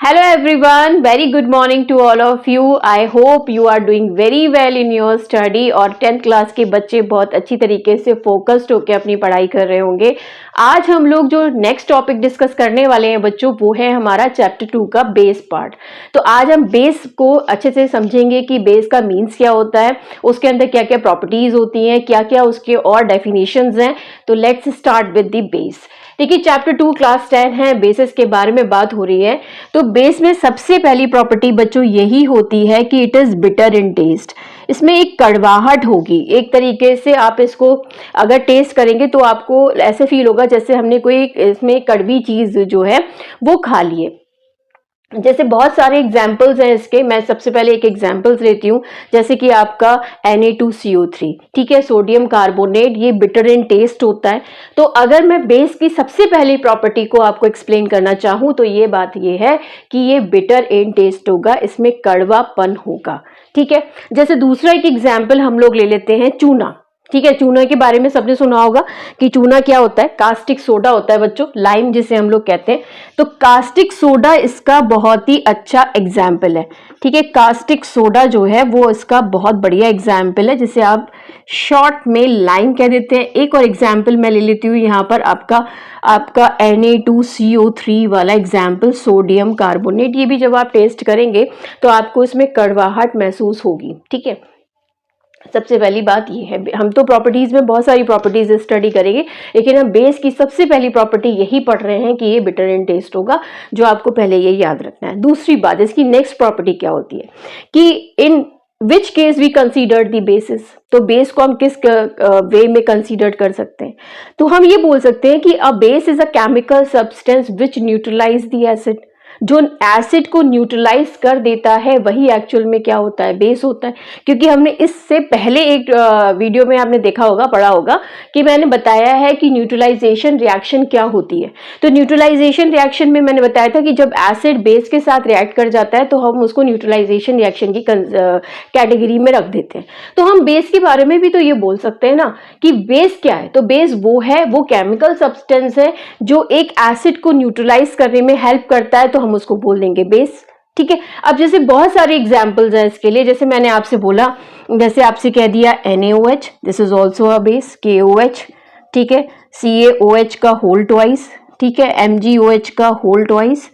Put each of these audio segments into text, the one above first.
Hello everyone, very good morning to all of you. I hope you are doing very well in your study और 10th class के बच्चे बहुत अच्छी तरीके से फोकस्ड होकर अपनी पढ़ाई कर रहे होंगे। आज हम लोग जो नेक्स्ट टॉपिक डिस्कस करने वाले हैं बच्चों, वो है हमारा चैप्टर 2 का बेस पार्ट। तो आज हम बेस को अच्छे से समझेंगे कि बेस का मीन्स क्या होता है, उसके अंदर क्या क्या प्रॉपर्टीज होती हैं, क्या क्या उसके और डेफिनेशंस हैं। तो let's start with the base. देखिए चैप्टर 2 क्लास 10 है, बेसिस के बारे में बात हो रही है। तो बेस में सबसे पहली प्रॉपर्टी बच्चों यही होती है कि it is bitter in taste. इसमें एक कड़वाहट होगी, एक तरीके से आप इसको अगर टेस्ट करेंगे तो आपको ऐसे फील होगा जैसे हमने कोई इसमें कड़वी चीज जो है वो खा ली है। जैसे बहुत सारे एग्जाम्पल्स हैं इसके, मैं सबसे पहले एक एग्जाम्पल्स लेती हूँ। जैसे कि आपका Na2CO3, ठीक है, सोडियम कार्बोनेट, ये बिटर इन टेस्ट होता है। तो अगर मैं बेस की सबसे पहली प्रॉपर्टी को आपको एक्सप्लेन करना चाहूँ तो ये बात ये है कि ये बिटर इन टेस्ट होगा, इसमें कड़वापन होगा, ठीक है। जैसे दूसरा एक एग्जाम्पल हम लोग ले लेते हैं चूना, ठीक है। चूना के बारे में सबने सुना होगा कि चूना क्या होता है, कास्टिक सोडा होता है बच्चों, लाइम जिसे हम लोग कहते हैं। तो कास्टिक सोडा इसका बहुत ही अच्छा एग्जाम्पल है, ठीक है। कास्टिक सोडा जो है वो इसका बहुत बढ़िया एग्जाम्पल है, जिसे आप शॉर्ट में लाइम कह देते हैं। एक और एग्जाम्पल मैं ले लेती हूँ यहाँ पर, आपका Na2CO3 वाला एग्जाम्पल, सोडियम कार्बोनेट। ये भी जब आप टेस्ट करेंगे तो आपको इसमें कड़वाहट महसूस होगी, ठीक है। सबसे पहली बात ये है, हम तो प्रॉपर्टीज में बहुत सारी प्रॉपर्टीज स्टडी करेंगे, लेकिन हम बेस की सबसे पहली प्रॉपर्टी यही पढ़ रहे हैं कि ये बिटर इन टेस्ट होगा, जो आपको पहले ये याद रखना है। दूसरी बात, इसकी नेक्स्ट प्रॉपर्टी क्या होती है कि in which case we consider the basis. तो बेस को हम किस वे में कंसीडर कर सकते हैं, तो हम ये बोल सकते हैं कि a base is a chemical substance which neutralize the acid. जो एसिड को न्यूट्रलाइज कर देता है वही एक्चुअल में क्या होता है, बेस होता है। क्योंकि हमने इससे पहले एक वीडियो में आपने देखा होगा, पढ़ा होगा कि मैंने बताया है कि न्यूट्रलाइजेशन रिएक्शन क्या होती है। तो न्यूट्रलाइजेशन रिएक्शन में मैंने बताया था कि जब एसिड बेस के साथ रिएक्ट कर जाता है तो हम उसको न्यूट्रलाइजेशन रिएक्शन की कैटेगरी में रख देते हैं। तो हम बेस के बारे में भी तो ये बोल सकते हैं ना कि बेस क्या है। तो बेस वो है, वो केमिकल सब्सटेंस है जो एक एसिड को न्यूट्रलाइज करने में हेल्प करता है, तो हम उसको बोल देंगे बेस, ठीक है। अब जैसे बहुत सारे एग्जांपल्स हैं इसके लिए, जैसे मैंने आपसे बोला, जैसे आपसे कह दिया NaOH, this is also a base, KOH, ठीक है, CaOH का होल ट्वाइस, ठीक है, MgOH का होल ट्वाइस।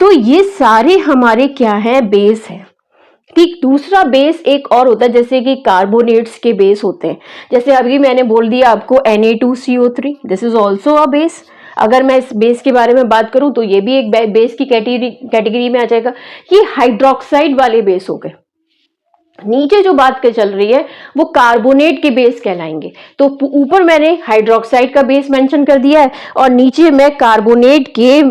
तो ये सारे हमारे क्या है, बेस है, ठीक। दूसरा बेस एक और होता है, जैसे कि कार्बोनेट्स के बेस होते हैं। जैसे अभी मैंने बोल दिया आपको Na2CO3, this is also a base. अगर मैं इस बेस के बारे में बात करूं तो ये भी एक बेस की कैटेगरी में आ जाएगा। ये हाइड्रोक्साइड वाले बेस हो गए। नीचे जो बात के चल रही है वो कार्बोनेट के बेस कहलाएंगे। तो ऊपर मैंने हाइड्रोक्साइड का बेस मेंशन कर दिया है और नीचे मैं कार्बोनेट के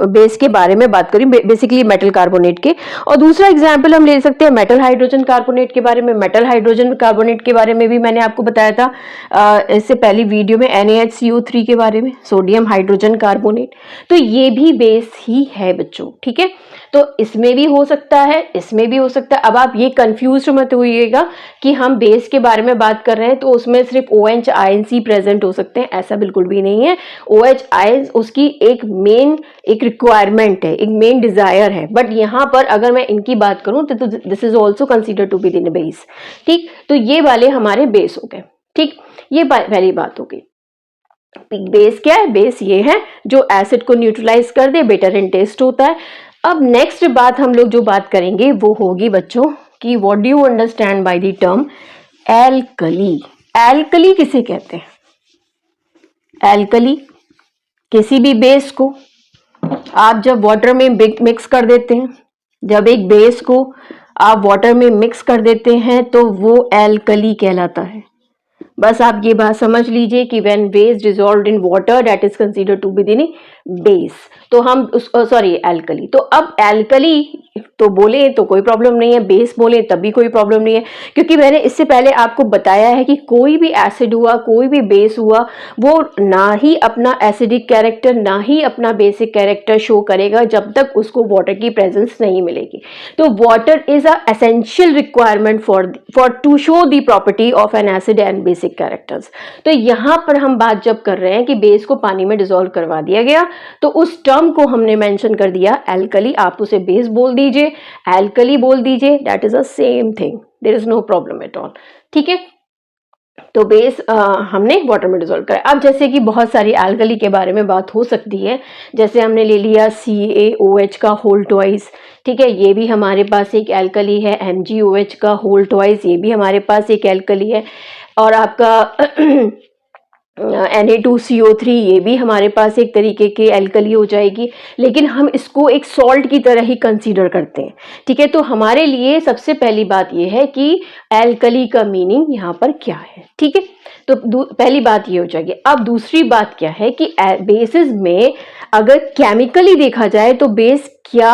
बेस के बारे में बात करी, बेसिकली मेटल कार्बोनेट के। और दूसरा एग्जांपल हम ले सकते हैं मेटल हाइड्रोजन कार्बोनेट के बारे में। मेटल हाइड्रोजन कार्बोनेट के बारे में भी मैंने आपको बताया था इससे पहली वीडियो में, NaHCO3 के बारे में, सोडियम हाइड्रोजन कार्बोनेट। तो ये भी बेस ही है बच्चों, ठीक है। तो इसमें भी हो सकता है, इसमें भी हो सकता है। अब आप ये कंफ्यूज मत होइएगा कि हम बेस के बारे में बात कर रहे हैं तो उसमें सिर्फ OH आयन प्रेजेंट हो सकते हैं, ऐसा बिल्कुल भी नहीं है। OH आयन उसकी एक रिक्वायरमेंट है, एक मेन डिजायर है। बट यहाँ पर अगर मैं इनकी बात करूं तो this is also consider to be in base, ठीक। तो ये वाले हमारे बेस हो गए, ठीक। ये पहली बात हो गई। बेस क्या है, बेस ये है जो एसिड को न्यूट्रलाइज कर दे, बेटर इन टेस्ट होता है। अब नेक्स्ट बात हम लोग जो बात करेंगे वो होगी बच्चों कि what do you understand by the term alkali. Alkali किसे कहते हैं? एल्कली किसी भी बेस को आप जब वाटर में मिक्स कर देते हैं, जब एक बेस को आप वाटर में मिक्स कर देते हैं तो वो एल्कली कहलाता है। बस आप ये बात समझ लीजिए कि when base dissolved in water that is considered to be the base. तो हम एल्कली। तो अब एल्कली तो बोले तो कोई प्रॉब्लम नहीं है, बेस बोले तब भी कोई प्रॉब्लम नहीं है, क्योंकि मैंने इससे पहले आपको बताया है कि कोई भी एसिड हुआ, कोई भी बेस हुआ, वो ना ही अपना एसिडिक कैरेक्टर ना ही अपना बेसिक कैरेक्टर शो करेगा जब तक उसको वाटर की प्रेजेंस नहीं मिलेगी। तो water is a essential requirement for to show the property of an acid basic characters. तो यहां पर हम बात जब कर रहे हैं कि बेस को पानी में डिसॉल्व करवा दिया गया तो उस टर्म को हमने मेंशन कर दिया एल्कली, आप उसे बेस बोल दीजिए, एल्कली बोल दीजिए, that is a same thing, there is no problem at all. ठीक है, तो बेस हमने वाटर में डिसॉल्व करा। अब जैसे कि बहुत सारी एल्कली के बारे में बात हो सकती है, जैसे हमने ले लिया CaOH का होल ट्वाइस, ठीक है, ये भी हमारे पास एक एल्कली है। MgOH का होल ट्वाइस, ये भी हमारे पास एक एल्कली है। और आपका Na2CO3, ये भी हमारे पास एक तरीके की एल्कली हो जाएगी, लेकिन हम इसको एक सॉल्ट की तरह ही कंसीडर करते हैं। ठीक है, तो हमारे लिए सबसे पहली बात ये है कि एल्कली का मीनिंग यहाँ पर क्या है। ठीक है, तो पहली बात ये हो जाएगी। अब दूसरी बात क्या है कि बेसिस में अगर केमिकली देखा जाए तो बेस क्या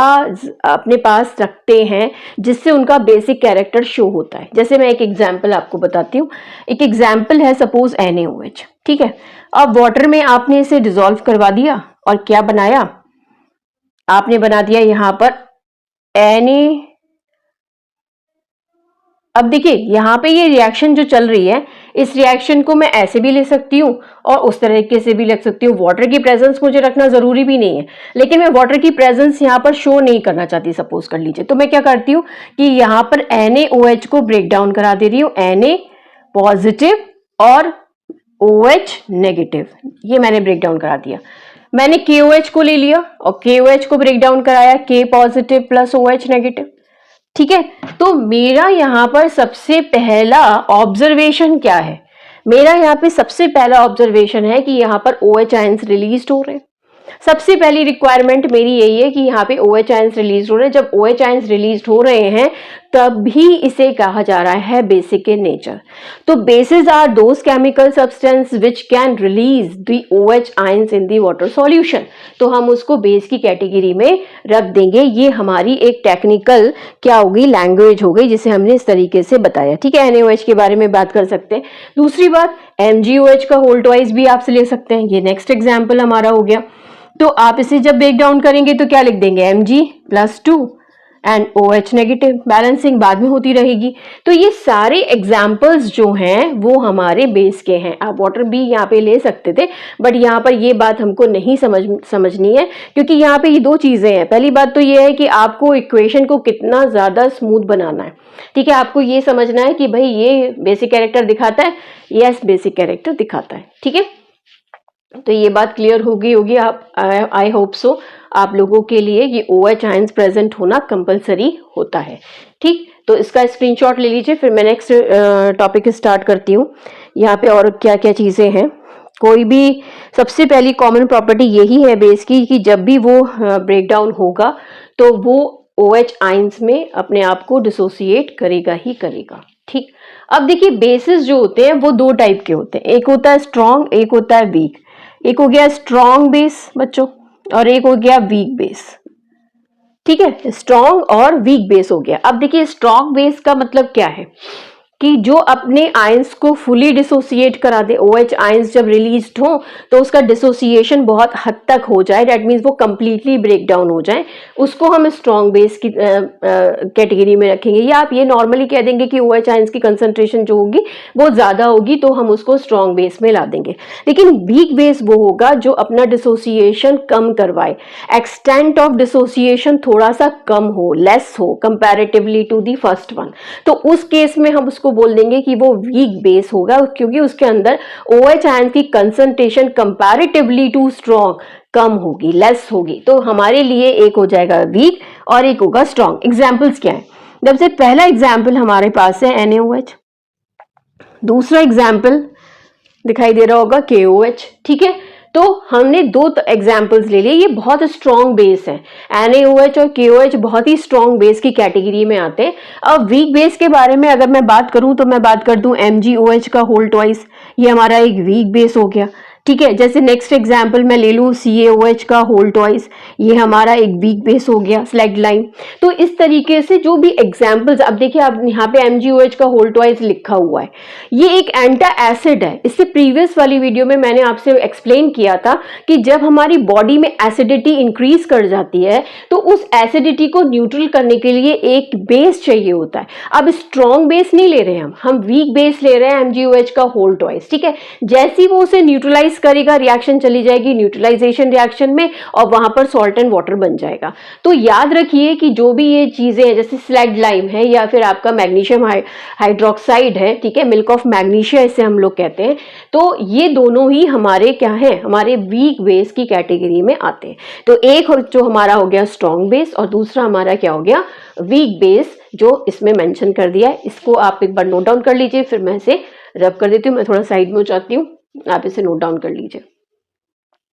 अपने पास रखते हैं जिससे उनका बेसिक कैरेक्टर शो होता है। जैसे मैं एक एग्जांपल आपको बताती हूँ। एक एग्जांपल है सपोज NaOH। ठीक है, अब वाटर में आपने इसे डिसॉल्व करवा दिया और क्या बनाया, आपने बना दिया यहाँ पर Na। अब देखिए यहाँ पे ये रिएक्शन जो चल रही है, इस रिएक्शन को मैं ऐसे भी ले सकती हूँ और उस तरीके से भी लिख सकती हूँ। वाटर की प्रेजेंस मुझे रखना जरूरी भी नहीं है, लेकिन मैं वाटर की प्रेजेंस यहाँ पर शो नहीं करना चाहती, सपोज कर लीजिए। तो मैं क्या करती हूँ कि यहाँ पर NaOH को ब्रेक डाउन करा दे रही हूँ, Na पॉजिटिव और OH नेगेटिव, ये मैंने ब्रेक डाउन करा दिया। मैंने KOH को ले लिया और KOH को ब्रेक डाउन कराया, K positive plus OH negative. ठीक है, तो मेरा यहाँ पर सबसे पहला ऑब्जर्वेशन क्या है, मेरा यहाँ पे सबसे पहला ऑब्जर्वेशन है कि यहाँ पर OH आयंस रिलीज हो रहे हैं। सबसे पहली रिक्वायरमेंट मेरी यही है कि यहाँ पे OH आयंस रिलीज हो रहे हैं। जब OH आयंस रिलीज हो रहे हैं तभी इसे कहा जा रहा है बेसिक इन नेचर। तो bases are those chemical substance which can release the OH ions in the water solution. तो हम उसको बेस की कैटेगरी में रख देंगे। ये हमारी एक टेक्निकल क्या होगी, लैंग्वेज हो गई, जिसे हमने इस तरीके से बताया। ठीक है, NaOH के बारे में बात कर सकते हैं। दूसरी बात, MgOH का होल ट्वाइस भी आपसे ले सकते हैं। ये नेक्स्ट एग्जाम्पल हमारा हो गया। तो आप इसे जब ब्रेक डाउन करेंगे तो क्या लिख देंगे, Mg+2 and OH negative, balancing बाद में होती रहेगी। तो ये सारे एग्जाम्पल्स जो हैं वो हमारे बेस के हैं। आप वाटर भी यहाँ पे ले सकते थे, बट यहाँ पर ये बात हमको नहीं समझनी है, क्योंकि यहाँ पे ये दो चीजें हैं। पहली बात तो ये है कि आपको इक्वेशन को कितना ज्यादा स्मूथ बनाना है। ठीक है, आपको ये समझना है कि भाई ये बेसिक कैरेक्टर दिखाता है, यस बेसिक कैरेक्टर दिखाता है। ठीक है, तो ये बात क्लियर होगी आप, आई होप सो आप लोगों के लिए ये OH आयंस प्रेजेंट होना कंपलसरी होता है। ठीक, तो इसका स्क्रीनशॉट ले लीजिए, फिर मैं नेक्स्ट टॉपिक स्टार्ट करती हूँ। यहाँ पे और क्या क्या चीजें हैं, कोई भी सबसे पहली कॉमन प्रॉपर्टी यही है बेस की कि जब भी वो ब्रेक डाउन होगा तो वो OH आयंस में अपने आप को डिसोसिएट करेगा ही करेगा। ठीक, अब देखिए बेसिस जो होते हैं वो दो टाइप के होते हैं, एक होता है स्ट्रॉन्ग, एक होता है वीक। एक हो गया स्ट्रॉन्ग बेस बच्चों और एक हो गया वीक बेस। ठीक है, स्ट्रॉन्ग और वीक बेस हो गया। अब देखिए स्ट्रॉन्ग बेस का मतलब क्या है कि जो अपने आयंस को फुली डिसोसिएट करा दे। OH आयंस जब रिलीज्ड हो तो उसका डिसोसिएशन बहुत हद तक हो जाए, दैट मीन्स वो कंप्लीटली ब्रेक डाउन हो जाए, उसको हम स्ट्रॉन्ग बेस की कैटेगरी में रखेंगे। या आप ये नॉर्मली कह देंगे कि OH आयंस की कंसंट्रेशन जो होगी वो ज्यादा होगी तो हम उसको स्ट्रॉन्ग बेस में ला देंगे। लेकिन वीक बेस वो होगा जो अपना डिसोसिएशन कम करवाए, एक्सटेंट ऑफ डिसोसिएशन थोड़ा सा कम हो, लेस हो comparatively to the first one. तो उस केस में हम उसको बोल देंगे कि वो वीक बेस होगा, क्योंकि उसके अंदर OH आयन की कंसंट्रेशन कंपैरेटिवली टू स्ट्रॉन्ग कम होगी, लेस होगी। तो हमारे लिए एक हो जाएगा वीक और एक होगा स्ट्रॉन्ग। एग्जाम्पल्स क्या है, जब से पहला एग्जाम्पल हमारे पास है NaOH, दूसरा एग्जाम्पल दिखाई दे रहा होगा KOH। ठीक है, तो हमने दो एग्जाम्पल्स ले लिए, ये बहुत स्ट्रॉन्ग बेस है। NaOH और KOH बहुत ही स्ट्रॉन्ग बेस की कैटेगरी में आते हैं। अब वीक बेस के बारे में अगर मैं बात करूं तो मैं बात कर दूं MgOH का होल ट्वाइस, ये हमारा एक वीक बेस हो गया। ठीक है, जैसे नेक्स्ट एग्जाम्पल मैं ले लूं CaOH का होल ट्वाइस, ये हमारा एक वीक बेस हो गया, स्लैग्ड लाइन। तो इस तरीके से जो भी एग्जाम्पल्स, अब देखिए आप यहाँ पे MgOH का होल ट्वाइस लिखा हुआ है, ये एक एंटा एसिड है। इससे प्रीवियस वाली वीडियो में मैंने आपसे एक्सप्लेन किया था कि जब हमारी बॉडी में एसिडिटी इंक्रीज कर जाती है तो उस एसिडिटी को न्यूट्रल करने के लिए एक बेस चाहिए होता है। अब स्ट्रॉन्ग बेस नहीं ले रहे हम वीक बेस ले रहे हैं, MgOH का होल ट्वाइस। ठीक है, जैसे ही वो उसे न्यूट्रलाइज न्यूट्रलाइज करेगा, रिएक्शन चली जाएगी न्यूट्रलाइजेशन रिएक्शन में और वहां पर सॉल्ट एंड वाटर बन जाएगा। तो याद रखिए कि जो भी ये चीजें हैं जैसे स्लैग लाइम है या फिर आपका मैग्नीशियम हाइड्रोक्साइड है, ठीक है, मिल्क ऑफ मैग्नीशिया इसे हम लोग कहते हैं, तो ये दोनों ही हमारे क्या है, हमारे वीक बेस की कैटेगरी में आते हैं। तो एक जो हमारा हो गया स्ट्रॉन्ग बेस और दूसरा हमारा क्या हो गया, वीक बेस, जो इसमें मेंशन कर दिया है। इसको आप एक बार नोट डाउन कर लीजिए, फिर मैं इसे रब कर देती हूँ। मैं थोड़ा साइड में हो जाती हूँ, आप इसे नोट डाउन कर लीजिए।